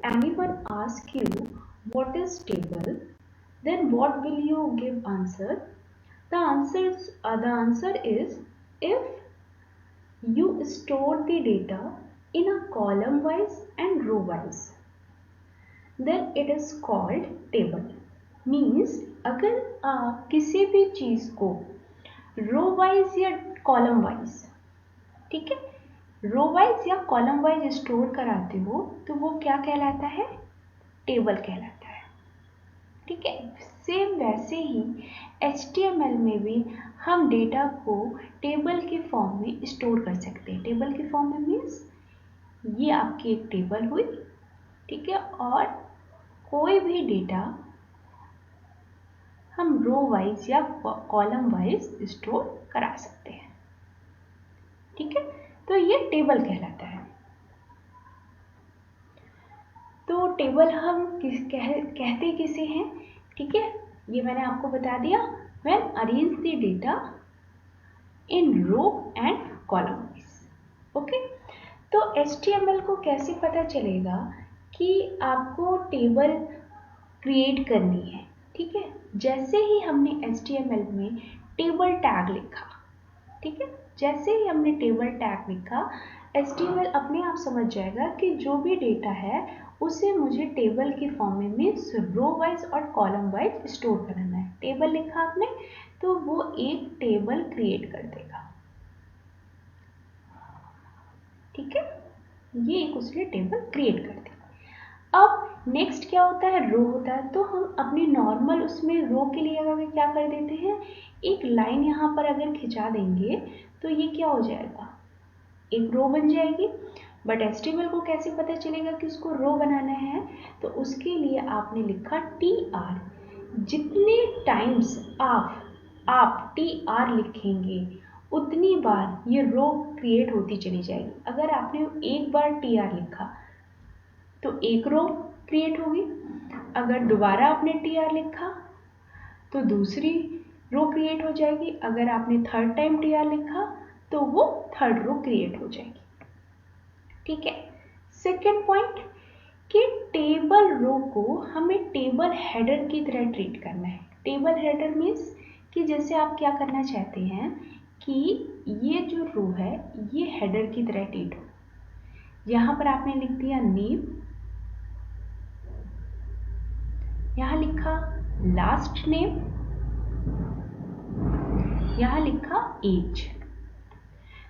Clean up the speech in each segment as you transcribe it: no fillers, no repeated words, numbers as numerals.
anyone asks you what is table, then what will you give answer? The answer is if you store the data in a column wise and row wise, then it is called table. Means अगर आप किसी भी चीज को row wise या column wise, ठीक है, row wise या कॉलम वाइज स्टोर कराते हो तो वो क्या कहलाता है? टेबल कहलाता है। ठीक है, सेम वैसे ही HTML में भी हम डेटा को टेबल के फॉर्म में स्टोर कर सकते हैं। टेबल के फॉर्म में मीन्स ये आपकी एक टेबल हुई, ठीक है, और कोई भी डेटा हम रो वाइज या कॉलम वाइज स्टोर करा सकते हैं। ठीक है, तो ये टेबल कहलाता है। तो टेबल हम कहते किसे हैं? ठीक है, ये मैंने आपको बता दिया। When arrange the data in row and column wise. Okay, तो HTML को कैसे पता चलेगा कि आपको टेबल क्रिएट करनी है? ठीक है, जैसे ही हमने HTML में टेबल टैग लिखा, ठीक है, जैसे ही हमने टेबल टैग लिखा, HTML अपने आप समझ जाएगा कि जो भी डेटा है उसे मुझे टेबल के फॉर्म में मीन्स रो वाइज और कॉलम वाइज स्टोर करना है। टेबल लिखा आपने तो वो एक टेबल क्रिएट कर देगा। ठीक है, ये एक उसने टेबल क्रिएट कर दी। अब नेक्स्ट क्या होता है? रो होता है। तो हम अपने नॉर्मल उसमें रो के लिए अगर क्या कर देते हैं, एक लाइन यहाँ पर अगर खिंचा देंगे तो ये क्या हो जाएगा? एक रो बन जाएगी। बट HTML को कैसे पता चलेगा कि उसको रो बनाना है? तो उसके लिए आपने लिखा TR। जितने टाइम्स आप TR लिखेंगे उतनी बार ये रो क्रिएट होती चली जाएगी। अगर आपने एक बार TR लिखा तो एक रो क्रिएट होगी, अगर दोबारा आपने TR लिखा तो दूसरी रो क्रिएट हो जाएगी, अगर आपने थर्ड टाइम TR लिखा तो वो थर्ड रो क्रिएट हो जाएगी। ठीक है, सेकेंड पॉइंट कि टेबल रो को हमें टेबल हेडर की तरह ट्रीट करना है। टेबल हेडर मीन्स कि जैसे आप क्या करना चाहते हैं कि ये जो रो है ये हेडर की तरह ट्रीट हो। यहाँ पर आपने लिख दिया नेम, यहाँ लिखा लास्ट नेम, यहाँ लिखा एज।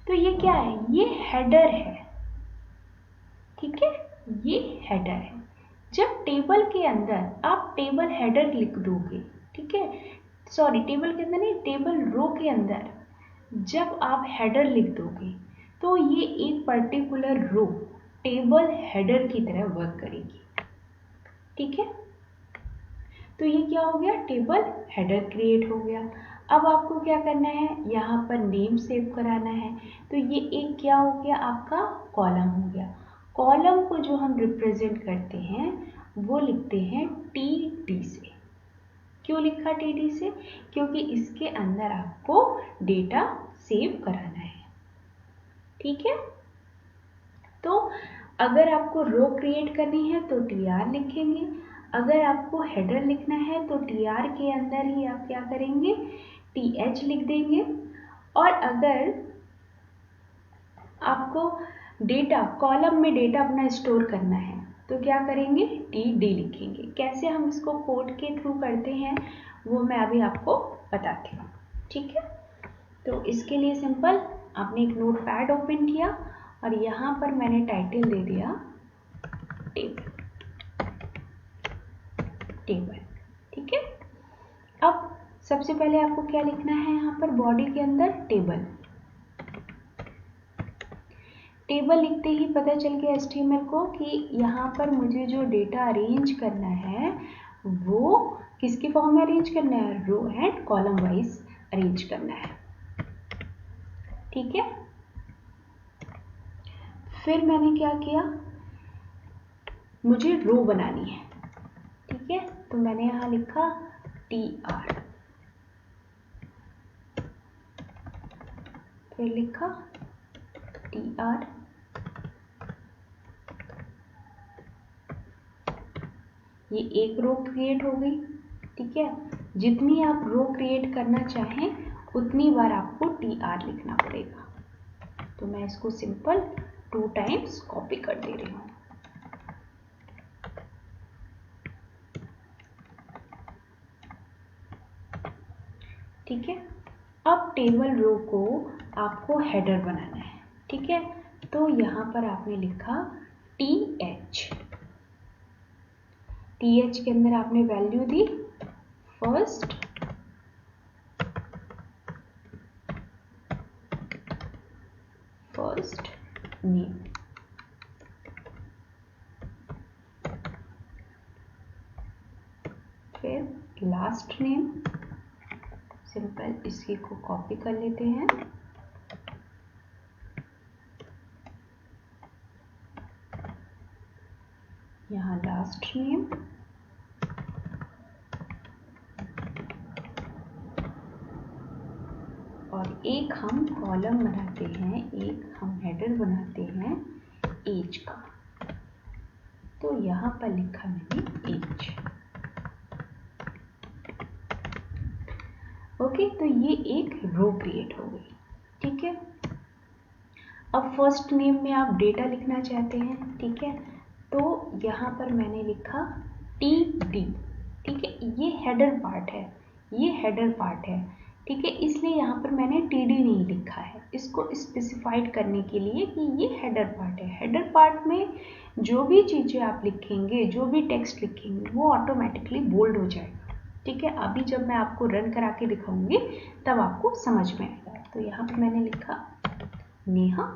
तो ये क्या है? ये हेडर है। ठीक है, ये हेडर है। जब टेबल के अंदर आप टेबल हेडर लिख दोगे, ठीक है, सॉरी टेबल के अंदर नहीं, टेबल रो के अंदर जब आप हेडर लिख दोगे तो ये एक पर्टिकुलर रो टेबल हेडर की तरह वर्क करेगी। ठीक है, तो ये क्या हो गया? टेबल हेडर क्रिएट हो गया। अब आपको क्या करना है? यहाँ पर नेम सेव कराना है। तो ये एक क्या हो गया? आपका कॉलम हो गया। कॉलम को जो हम रिप्रेजेंट करते हैं वो लिखते हैं TD से। क्यों लिखा TD से? क्योंकि इसके अंदर आपको डेटा सेव कराना है। ठीक है, तो अगर आपको रो क्रिएट करनी है तो TR लिखेंगे, अगर आपको हेडर लिखना है तो TR के अंदर ही आप क्या करेंगे? TH लिख देंगे। और अगर आपको डेटा कॉलम में डेटा अपना स्टोर करना है तो क्या करेंगे? TD लिखेंगे। कैसे हम इसको कोड के थ्रू करते हैं वो मैं अभी आपको बताती हूँ। ठीक है, तो इसके लिए सिंपल आपने एक नोटपैड ओपन किया और यहाँ पर मैंने टाइटल दे दिया टेबल। ठीक है, अब सबसे पहले आपको क्या लिखना है? यहाँ पर बॉडी के अंदर टेबल। टेबल लिखते ही पता चल गया HTML को कि यहाँ पर मुझे जो डेटा अरेंज करना है वो किसके फॉर्म में अरेंज करना है? Row and column wise arrange करना है। ठीक है, फिर मैंने क्या किया? मुझे रो बनानी है। ठीक है, तो मैंने यहाँ लिखा TR, फिर लिखा TR, ये एक रो क्रिएट हो गई। ठीक है, जितनी आप रो क्रिएट करना चाहें उतनी बार आपको TR लिखना पड़ेगा। तो मैं इसको सिंपल 2 टाइम्स कॉपी कर दे रही हूँ। ठीक है, अब टेबल रो को आपको हेडर बनाना है। ठीक है, तो यहाँ पर आपने लिखा TH। TH के अंदर आपने वैल्यू दी फर्स्ट नेम, फिर लास्ट नेम। सिंपल इसी को कॉपी कर लेते हैं। यहाँ लास्ट नेम, और एक हम कॉलम बनाते हैं, एक हम हेडर बनाते हैं एज का। तो यहाँ पर लिखा मैंने एज। ओके, तो ये एक रो क्रिएट हो गई। ठीक है, अब फर्स्ट नेम में आप डेटा लिखना चाहते हैं। ठीक है, तो यहाँ पर मैंने लिखा TD। ठीक है, ये हेडर पार्ट है, ये हेडर पार्ट है। ठीक है, इसलिए यहाँ पर मैंने TD नहीं लिखा है, इसको स्पेसिफाइड करने के लिए कि ये हेडर पार्ट है। हेडर पार्ट में जो भी चीज़ें आप लिखेंगे, जो भी टेक्स्ट लिखेंगे, वो ऑटोमेटिकली बोल्ड हो जाएगा। ठीक है, अभी जब मैं आपको रन करा के दिखाऊंगी तब आपको समझ में आएगा। तो यहाँ पर मैंने लिखा नेहा।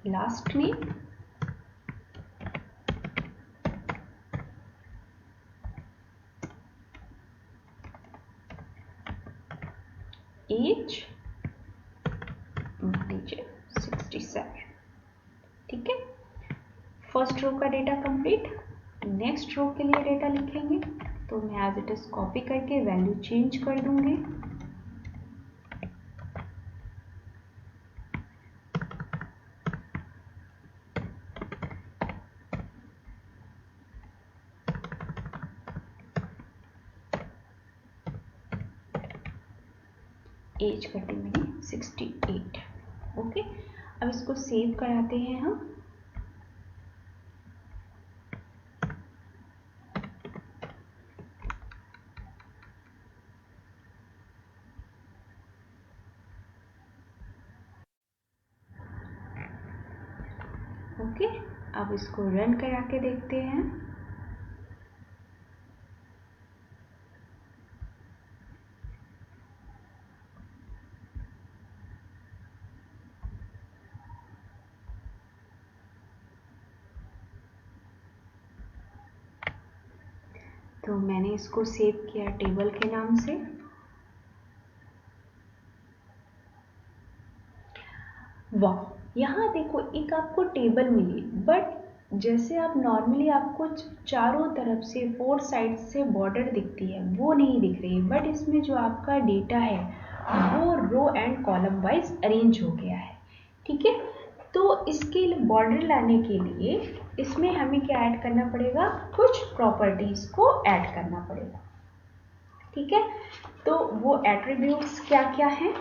लास्ट नेम, एज मान लीजिए 67। ठीक है, फर्स्ट रो का डेटा कंप्लीट। नेक्स्ट रो के लिए डेटा लिखेंगे, तो मैं एज इट इज कॉपी करके वैल्यू चेंज कर दूंगी। एज कर दी मैंने 68। ओके, अब इसको सेव कराते हैं हम। ओके, अब इसको रन करा के देखते हैं। तो मैंने इसको सेव किया टेबल के नाम से। वाह, यहाँ देखो एक आपको टेबल मिली, बट जैसे आप नॉर्मली आपको चारों तरफ से 4 साइड से बॉर्डर दिखती है वो नहीं दिख रही है, बट इसमें जो आपका डेटा है वो row and column wise arrange हो गया है। ठीक है, तो इसके बॉर्डर लाने के लिए इसमें हमें क्या ऐड करना पड़ेगा, कुछ प्रॉपर्टीज को ऐड करना पड़ेगा। ठीक है, तो वो एट्रीब्यूट्स क्या क्या हैं,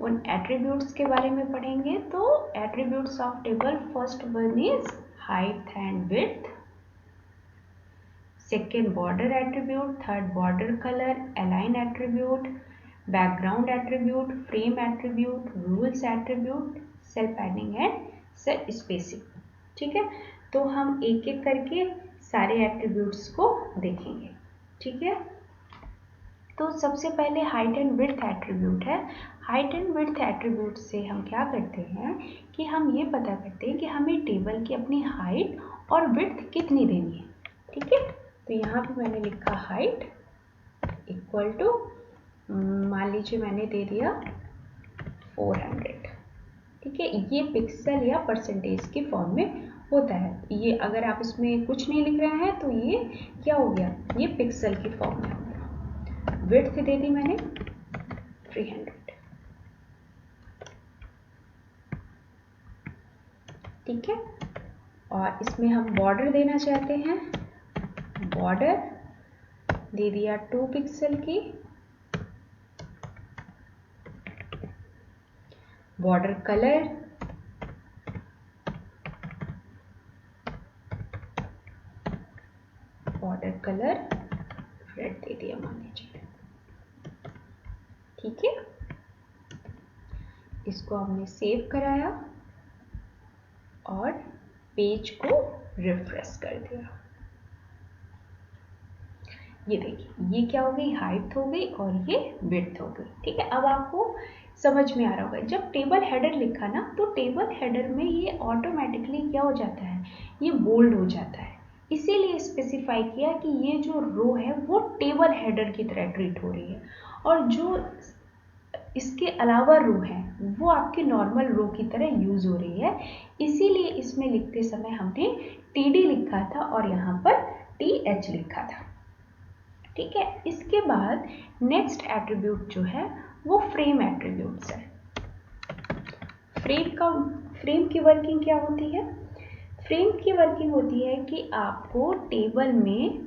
उन एट्रीब्यूट्स के बारे में पढ़ेंगे। तो attributes of table, first one is height and width, second border attribute, third border colour, align attribute, background attribute, frame attribute, rules attribute, cell padding and cell spacing. ठीक है, तो हम एक एक करके सारे एट्रीब्यूट्स को देखेंगे। ठीक है, तो सबसे पहले हाइट एंड विड्थ एट्रीब्यूट है। हाइट एंड विड्थ एट्रीब्यूट से हम क्या करते हैं कि हम ये पता करते हैं कि हमें टेबल की अपनी हाइट और विड्थ कितनी देनी है। ठीक है, तो यहाँ पे मैंने लिखा हाइट इक्वल टू, मान लीजिए मैंने दे दिया 400। ठीक है, ये पिक्सल या परसेंटेज के फॉर्म में होता है। ये अगर आप इसमें कुछ नहीं लिख रहे हैं तो ये क्या हो गया, ये पिक्सल की फॉर्म में हो गया। विड्थ दे दी मैंने 300, ठीक है। और इसमें हम बॉर्डर देना चाहते हैं, बॉर्डर दे दिया 2 पिक्सल की। बॉर्डर कलर रेड दे दिया मान लीजिए, ठीक है। इसको हमने सेव कराया और पेज को रिफ्रेश कर दिया। ये देखिए, ये क्या हो गई, हाइट हो गई और ये विड्थ हो गई, ठीक है। अब आपको समझ में आ रहा होगा, जब टेबल हेडर लिखा ना तो टेबल हेडर में ये ऑटोमेटिकली क्या हो जाता है, ये बोल्ड हो जाता है। इसीलिए स्पेसिफाई किया कि ये जो रो है वो टेबल हेडर की तरह ट्रीट हो रही है, और जो इसके अलावा रो है वो आपके नॉर्मल रो की तरह यूज हो रही है। इसीलिए इसमें लिखते समय हमने TD लिखा था और यहाँ पर TH लिखा था, ठीक है। इसके बाद नेक्स्ट एट्रीब्यूट जो है वो फ्रेम एट्रीब्यूट्स है। फ्रेम की वर्किंग क्या होती है, फ्रेम की वर्किंग होती है कि आपको टेबल में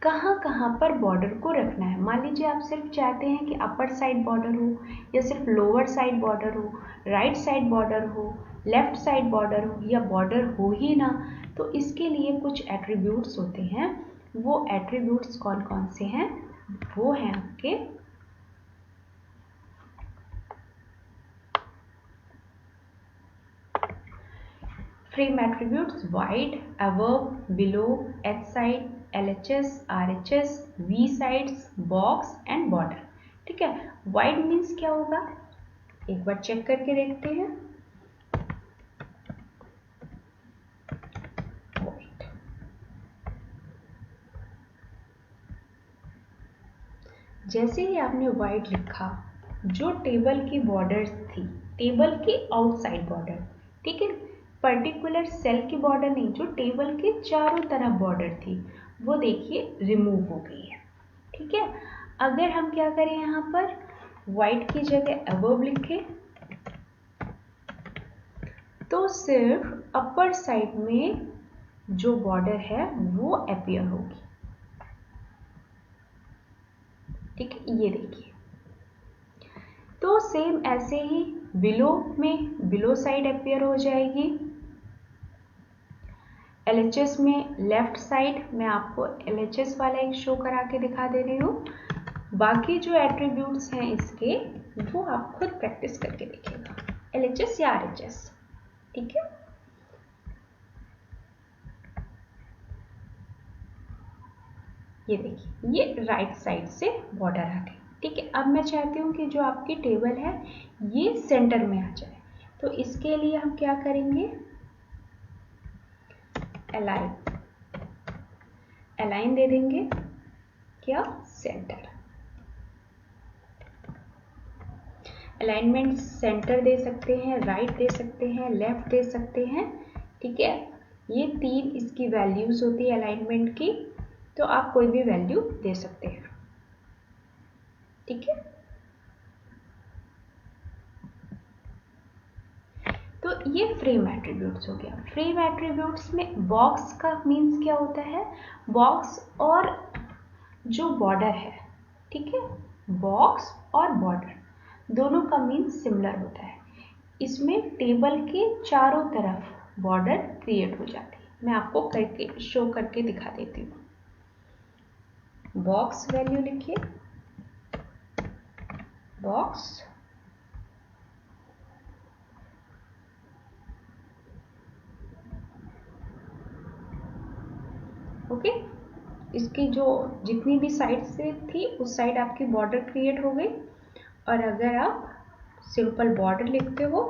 कहाँ कहाँ पर बॉर्डर को रखना है। मान लीजिए आप सिर्फ चाहते हैं कि अपर साइड बॉर्डर हो, या सिर्फ लोअर साइड बॉर्डर हो, राइट साइड बॉर्डर हो, लेफ्ट साइड बॉर्डर हो, या बॉर्डर हो ही ना, तो इसके लिए कुछ एट्रीब्यूट्स होते हैं। वो एट्रीब्यूट्स कौन कौन से हैं, वो हैं आपके frame attributes wide, above, below, H side, LHS, RHS, V sides, box and border, ठीक है। वाइड मीन्स क्या होगा, एक बार चेक करके देखते हैं। जैसे ही आपने वाइड लिखा, जो टेबल की बॉर्डर थी, टेबल की आउटसाइड बॉर्डर, ठीक है, पर्टिकुलर सेल की बॉर्डर नहीं, जो टेबल के चारों तरफ बॉर्डर थी, वो देखिए रिमूव हो गई है, ठीक है। अगर हम क्या करें, यहाँ पर वाइट की जगह अबव लिखें तो सिर्फ अपर साइड में जो बॉर्डर है वो अपीयर होगी, ठीक है। ये देखिए, तो सेम ऐसे ही बिलो में बिलो साइड अपीयर हो जाएगी। LHS में लेफ्ट साइड, मैं आपको LHS वाला एक शो करा के दिखा दे रही हूँ। बाकी जो एट्रीब्यूट्स हैं इसके, वो आप खुद प्रैक्टिस करके देखिएगा, LHS या RHS, ठीक है। ये देखिए, ये राइट साइड से बॉर्डर आ गई, ठीक है। अब मैं चाहती हूँ कि जो आपकी टेबल है ये सेंटर में आ जाए, तो इसके लिए हम क्या करेंगे, अलाइन दे देंगे, क्या, सेंटर। अलाइनमेंट सेंटर दे सकते हैं, राइट दे सकते हैं, लेफ्ट दे सकते हैं, ठीक है। ये 3 इसकी वैल्यूज होती है अलाइनमेंट की, तो आप कोई भी वैल्यू दे सकते हैं, ठीक है। तो ये फ्रेम एट्रीब्यूट्स हो गया। फ्रेम एट्रीब्यूट्स में बॉक्स का मीन्स क्या होता है, बॉक्स और जो बॉर्डर है, ठीक है, बॉक्स और बॉर्डर दोनों का मीन्स सिमिलर होता है। इसमें टेबल के चारों तरफ बॉर्डर क्रिएट हो जाती है। मैं आपको करके शो करके दिखा देती हूँ। बॉक्स वैल्यू लिखिए, बॉक्स, ओके। इसकी जो जितनी भी साइड से थी उस साइड आपकी बॉर्डर क्रिएट हो गई। और अगर आप सिंपल बॉर्डर लिखते हो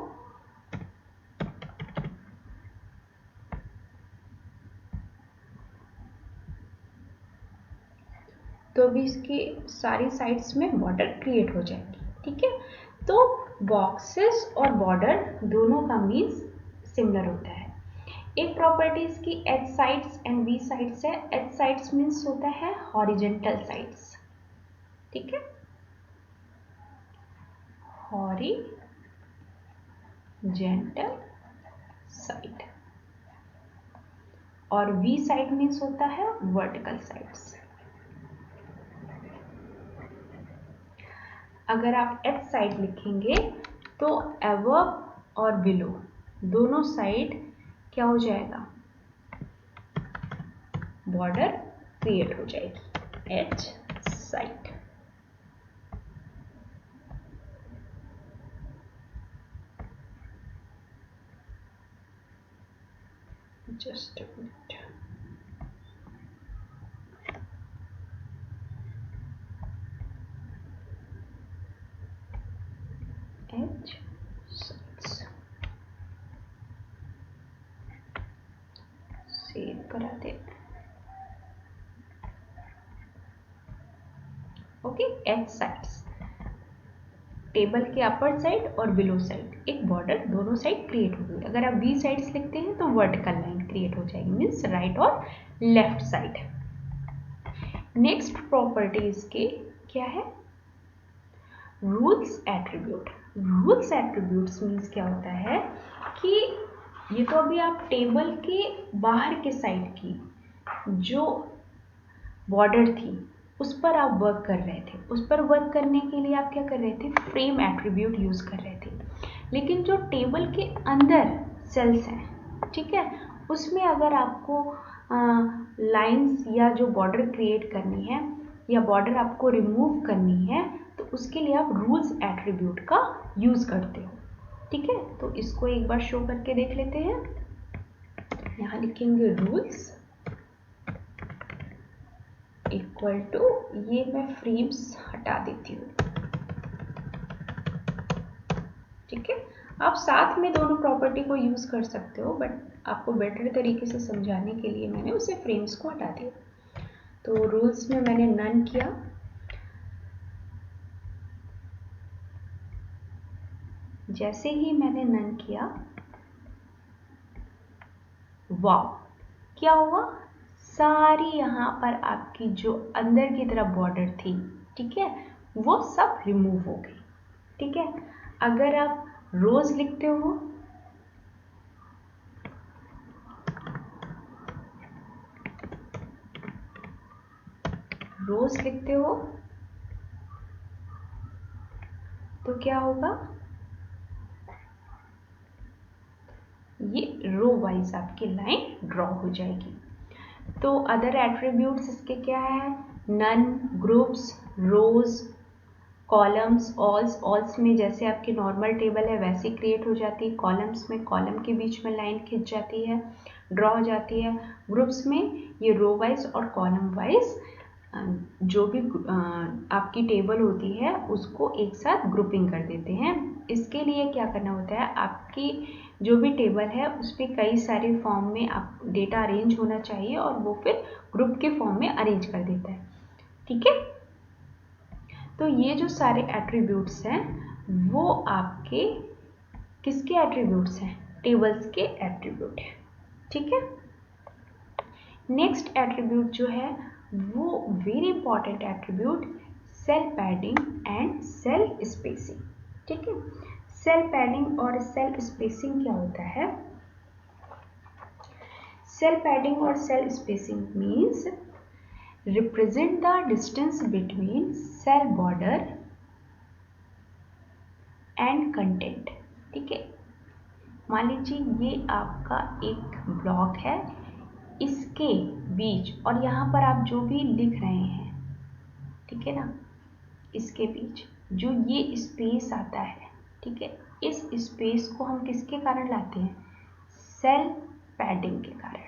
तो भी इसकी सारी साइड्स में बॉर्डर क्रिएट हो जाएगी, ठीक है। तो बॉक्सेस और बॉर्डर दोनों का मीन्स सिमिलर होता है। एक प्रॉपर्टीज की H sides and V sides है। एच साइड्स मीन्स होता है हॉरिजेंटल साइड्स, ठीक है, हॉरिजेंटल साइड, और वी साइड मीन्स होता है वर्टिकल साइड्स। अगर आप एच साइड लिखेंगे तो अबव और बिलो दोनों साइड क्या हो जाएगा, बॉर्डर क्रिएट हो जाएगी, H side. Just a minute, H sides save करा दे। ओके, एच साइड्स टेबल के अपर साइड और बिलो साइड एक बॉर्डर दोनों साइड क्रिएट होगी। अगर आप बी साइड्स लिखते हैं तो वर्टिकल लाइन क्रिएट हो जाएगी, मीन्स राइट और लेफ्ट साइड। नेक्स्ट प्रॉपर्टी इसके क्या है, rules attribute. Rules attributes means क्या होता है कि ये तो अभी आप टेबल के बाहर के साइड की जो बॉर्डर थी उस पर आप वर्क कर रहे थे। उस पर वर्क करने के लिए आप क्या कर रहे थे, फ्रेम एट्रीब्यूट यूज कर रहे थे। लेकिन जो टेबल के अंदर सेल्स हैं, ठीक है, उसमें अगर आपको लाइंस या जो बॉर्डर क्रिएट करनी है या बॉर्डर आपको रिमूव करनी है तो उसके लिए आप रूल्स एट्रीब्यूट का यूज करते हो, ठीक है। तो इसको एक बार शो करके देख लेते हैं। यहाँ लिखेंगे रूल्स इक्वल टू, ये मैं फ्रेम्स हटा देती हूँ, ठीक है। आप साथ में दोनों प्रॉपर्टी को यूज कर सकते हो, बट आपको बेटर तरीके से समझाने के लिए मैंने उसे फ्रेम्स को हटा दिया। तो रूल्स में मैंने नन किया, जैसे ही मैंने नन किया, वाव, क्या हुआ, सारी यहाँ पर आपकी जो अंदर की तरफ बॉर्डर थी, ठीक है, वो सब रिमूव हो गई, ठीक है। अगर आप रोज लिखते हो तो क्या होगा, ये रो वाइज आपकी लाइन ड्रॉ हो जाएगी। तो अदर एट्रीब्यूट्स इसके क्या है, नन, ग्रुप्स, रोज, कॉलम्स, ऑल्स में जैसे आपकी नॉर्मल टेबल है वैसी क्रिएट हो जाती है। कॉलम्स में कॉलम के बीच में लाइन खिंच जाती है, ड्रॉ हो जाती है। ग्रुप्स में ये रो वाइज और कॉलम वाइज जो भी आपकी टेबल होती है उसको एक साथ ग्रुपिंग कर देते हैं। इसके लिए क्या करना होता है, आपकी जो भी टेबल है उस पर कई सारे फॉर्म में आप डेटा अरेंज होना चाहिए और वो फिर ग्रुप के फॉर्म में अरेंज कर देता है, ठीक है। तो ये जो सारे एट्रीब्यूट्स हैं वो आपके किसके एट्रीब्यूट्स हैं, टेबल्स के एट्रीब्यूट हैं, ठीक है। नेक्स्ट एट्रीब्यूट जो है वो very important attribute, cell padding and cell spacing, ठीक है। सेल पैडिंग और सेल स्पेसिंग क्या होता है, सेल पैडिंग और cell spacing means represent the distance between cell border and content, ठीक है। मान लीजिए ये आपका एक ब्लॉक है, इसके बीच और यहाँ पर आप जो भी लिख रहे हैं, ठीक है ना, इसके बीच जो ये स्पेस आता है, ठीक है, इस स्पेस को हम किसके कारण लाते हैं, सेल पैडिंग के कारण,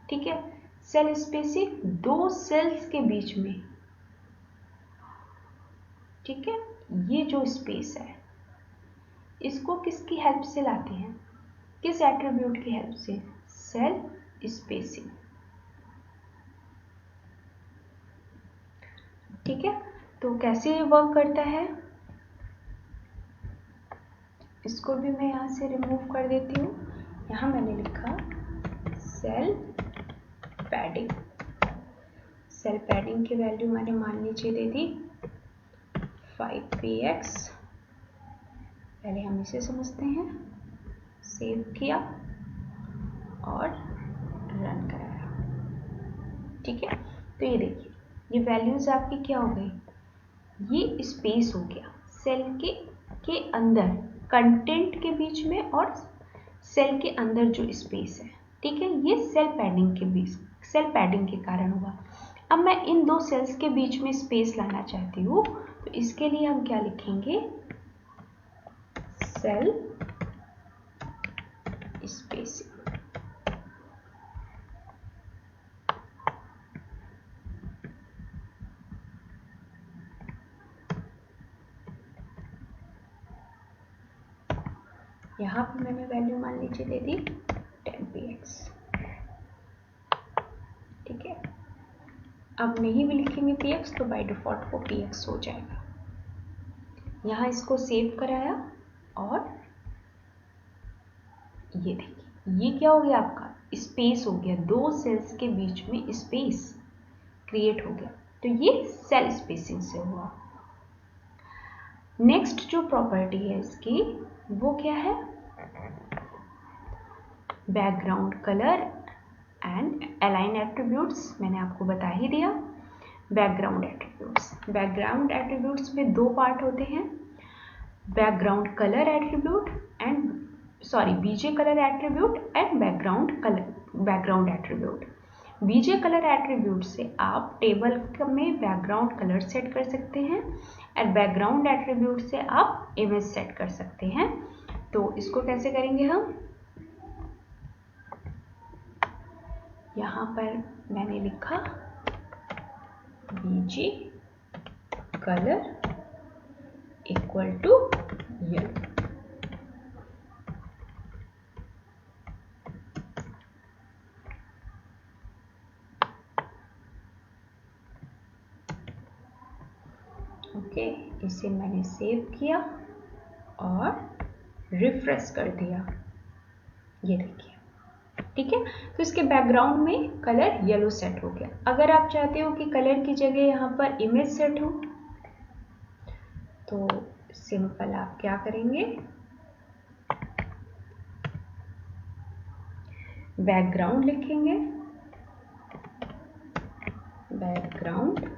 ठीक है। सेल स्पेसिंग दो सेल्स के बीच में, ठीक है, ये जो स्पेस है इसको किसकी हेल्प से लाते हैं, किस एट्रीब्यूट की हेल्प से, सेल स्पेसिंग, ठीक है। तो कैसे वर्क करता है, इसको भी मैं यहाँ से रिमूव कर देती हूँ। यहाँ मैंने लिखा सेल पैडिंग। सेल पैडिंग की वैल्यू मैंने मान नीचे दे दी 5px। पहले हम इसे समझते हैं। सेव किया और रन कराया। ठीक है, तो ये देखिए ये वैल्यूज आपकी क्या हो गई, ये स्पेस हो गया सेल के अंदर, कंटेंट के बीच में और सेल के अंदर जो स्पेस है। ठीक है, ये सेल पैडिंग के कारण हुआ। अब मैं इन दो सेल्स के बीच में स्पेस लाना चाहती हूँ, तो इसके लिए हम क्या लिखेंगे, सेल स्पेसिंग। यहाँ पर मैंने वैल्यू मान लीजिए दे दी 10px। ठीक है, अब नहीं भी लिखेंगे px तो बाय डिफॉल्ट वो px हो जाएगा। यहाँ इसको सेव कराया और ये देखिए ये क्या हो गया, आपका स्पेस हो गया, दो सेल्स के बीच में स्पेस क्रिएट हो गया। तो ये सेल स्पेसिंग से हुआ। नेक्स्ट जो प्रॉपर्टी है इसकी वो क्या है, background colour and align attributes. मैंने आपको बता ही दिया। बैकग्राउंड एट्रीब्यूट्स में दो पार्ट होते हैं, background colour attribute and BG colour attribute and background attribute. BG colour attribute से आप टेबल में बैकग्राउंड कलर सेट कर सकते हैं और बैकग्राउंड एट्रीब्यूट से आप इमेज सेट कर सकते हैं। तो इसको कैसे करेंगे हम, यहाँ पर मैंने लिखा BG colour equal to yellow. Okay, इसे मैंने सेव किया और रिफ्रेश कर दिया। ये देखिए, ठीक है, तो इसके बैकग्राउंड में कलर येलो सेट हो गया। अगर आप चाहते हो कि कलर की जगह यहाँ पर इमेज सेट हो तो सिंपल आप क्या करेंगे, बैकग्राउंड लिखेंगे, बैकग्राउंड,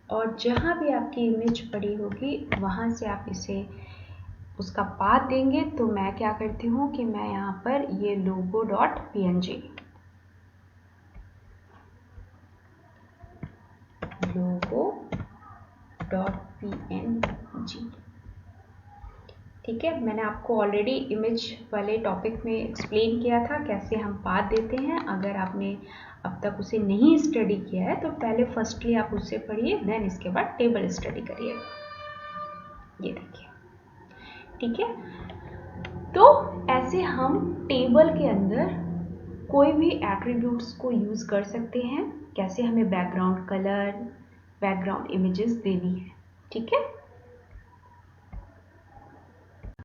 और जहां भी आपकी इमेज पड़ी होगी वहां से आप इसे उसका पाथ देंगे। तो मैं क्या करती हूँ कि मैं यहाँ पर ये logo.png ठीक है, मैंने आपको ऑलरेडी इमेज वाले टॉपिक में एक्सप्लेन किया था कैसे हम पाथ देते हैं। अगर आपने अब तक उसे नहीं स्टडी किया है तो पहले फर्स्टली आप उससे पढ़िए, देन इसके बाद टेबल स्टडी करिएगा। ये देखिए, ठीक है, तो ऐसे हम टेबल के अंदर कोई भी एट्रीब्यूट्स को यूज कर सकते हैं, कैसे हमें बैकग्राउंड कलर, बैकग्राउंड इमेजेस देनी है। ठीक है।